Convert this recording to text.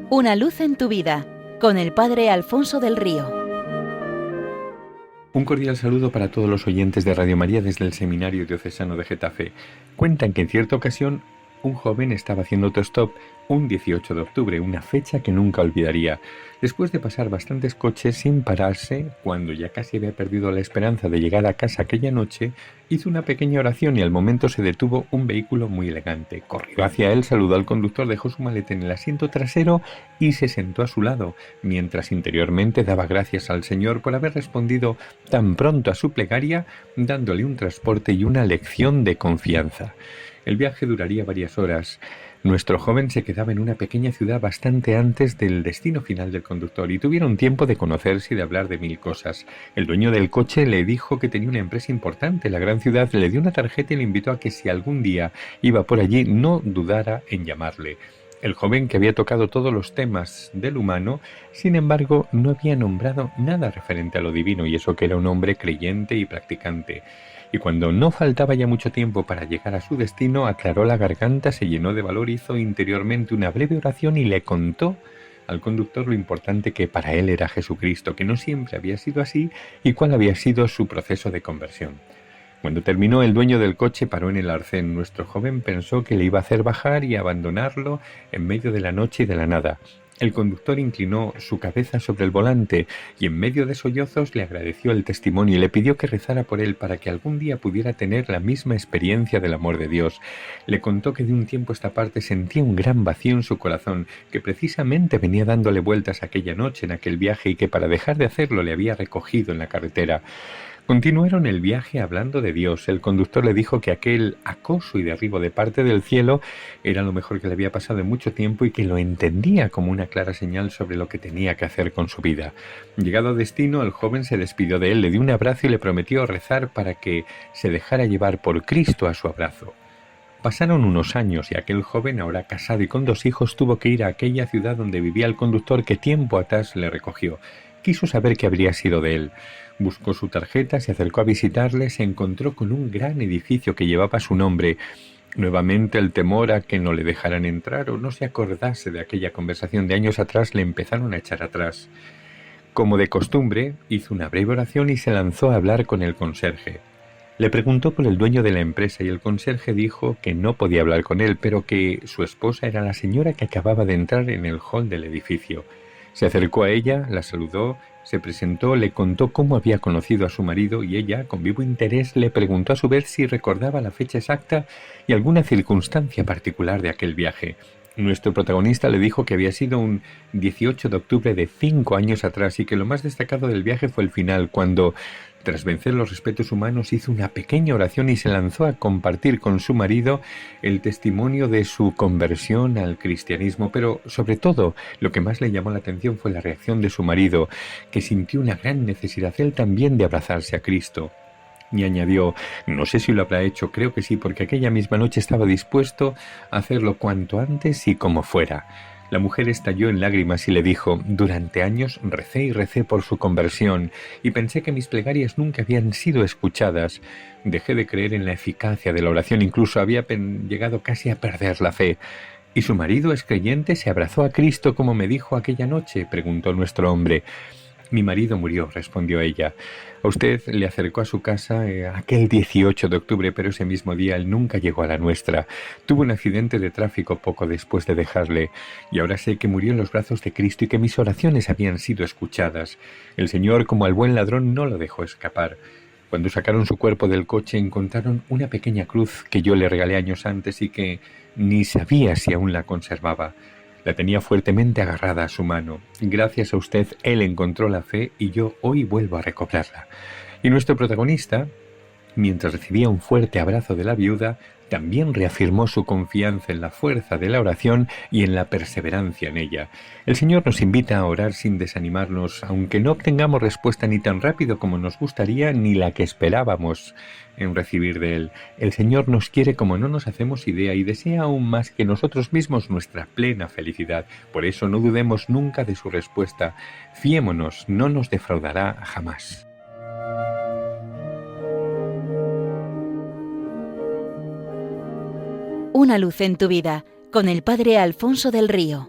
Una luz en tu vida, con el Padre Alfonso del Río. Un cordial saludo para todos los oyentes de Radio María desde el Seminario Diocesano de Getafe. Cuentan que en cierta ocasión un joven estaba haciendo autostop un 18 de octubre, una fecha que nunca olvidaría. Después de pasar bastantes coches sin pararse, cuando ya casi había perdido la esperanza de llegar a casa aquella noche, hizo una pequeña oración y al momento se detuvo un vehículo muy elegante. Corrió hacia él, saludó al conductor, dejó su maleta en el asiento trasero y se sentó a su lado, mientras interiormente daba gracias al Señor por haber respondido tan pronto a su plegaria, dándole un transporte y una lección de confianza. El viaje duraría varias horas. Nuestro joven se quedaba en una pequeña ciudad bastante antes del destino final del conductor y tuvieron tiempo de conocerse y de hablar de mil cosas. El dueño del coche le dijo que tenía una empresa importante en la gran ciudad, le dio una tarjeta y le invitó a que si algún día iba por allí no dudara en llamarle. El joven, que había tocado todos los temas del humano, sin embargo, no había nombrado nada referente a lo divino, y eso que era un hombre creyente y practicante. Y cuando no faltaba ya mucho tiempo para llegar a su destino, aclaró la garganta, se llenó de valor, hizo interiormente una breve oración y le contó al conductor lo importante que para él era Jesucristo, que no siempre había sido así y cuál había sido su proceso de conversión. Cuando terminó, el dueño del coche paró en el arcén. Nuestro joven pensó que le iba a hacer bajar y abandonarlo en medio de la noche y de la nada. El conductor inclinó su cabeza sobre el volante y en medio de sollozos le agradeció el testimonio y le pidió que rezara por él para que algún día pudiera tener la misma experiencia del amor de Dios. Le contó que de un tiempo a esta parte sentía un gran vacío en su corazón, que precisamente venía dándole vueltas aquella noche en aquel viaje y que para dejar de hacerlo le había recogido en la carretera. Continuaron el viaje hablando de Dios. El conductor le dijo que aquel acoso y derribo de parte del cielo era lo mejor que le había pasado en mucho tiempo y que lo entendía como una clara señal sobre lo que tenía que hacer con su vida. Llegado a destino, el joven se despidió de él, le dio un abrazo y le prometió rezar para que se dejara llevar por Cristo a su abrazo. Pasaron unos años y aquel joven, ahora casado y con 2 hijos, tuvo que ir a aquella ciudad donde vivía el conductor que tiempo atrás le recogió. Quiso saber qué habría sido de él. Buscó su tarjeta, se acercó a visitarle, se encontró con un gran edificio que llevaba su nombre. Nuevamente el temor a que no le dejaran entrar o no se acordase de aquella conversación de años atrás le empezaron a echar atrás. Como de costumbre, hizo una breve oración y se lanzó a hablar con el conserje. Le preguntó por el dueño de la empresa y el conserje dijo que no podía hablar con él, pero que su esposa era la señora que acababa de entrar en el hall del edificio. Se acercó a ella, la saludó, se presentó, le contó cómo había conocido a su marido y ella, con vivo interés, le preguntó a su vez si recordaba la fecha exacta y alguna circunstancia particular de aquel viaje. Nuestro protagonista le dijo que había sido un 18 de octubre de 5 años atrás y que lo más destacado del viaje fue el final, cuando, tras vencer los respetos humanos, hizo una pequeña oración y se lanzó a compartir con su marido el testimonio de su conversión al cristianismo. Pero, sobre todo, lo que más le llamó la atención fue la reacción de su marido, que sintió una gran necesidad él también de abrazarse a Cristo. Y añadió: no sé si lo habrá hecho, creo que sí, porque aquella misma noche estaba dispuesto a hacerlo cuanto antes y como fuera. La mujer estalló en lágrimas y le dijo: durante años recé y recé por su conversión y pensé que mis plegarias nunca habían sido escuchadas. Dejé de creer en la eficacia de la oración, incluso había llegado casi a perder la fe. ¿Y su marido es creyente? ¿Se abrazó a Cristo como me dijo aquella noche?, preguntó nuestro hombre. Mi marido murió, respondió ella. A usted le acercó a su casa aquel 18 de octubre, pero ese mismo día él nunca llegó a la nuestra. Tuvo un accidente de tráfico poco después de dejarle, y ahora sé que murió en los brazos de Cristo y que mis oraciones habían sido escuchadas. El Señor, como al buen ladrón, no lo dejó escapar. Cuando sacaron su cuerpo del coche, encontraron una pequeña cruz que yo le regalé años antes y que ni sabía si aún la conservaba. La tenía fuertemente agarrada a su mano. Gracias a usted, él encontró la fe y yo hoy vuelvo a recobrarla. Y nuestro protagonista, mientras recibía un fuerte abrazo de la viuda, también reafirmó su confianza en la fuerza de la oración y en la perseverancia en ella. El Señor nos invita a orar sin desanimarnos, aunque no obtengamos respuesta ni tan rápido como nos gustaría, ni la que esperábamos en recibir de Él. El Señor nos quiere como no nos hacemos idea y desea aún más que nosotros mismos nuestra plena felicidad. Por eso no dudemos nunca de su respuesta. Fiémonos, no nos defraudará jamás. Una luz en tu vida, con el Padre Alfonso del Río.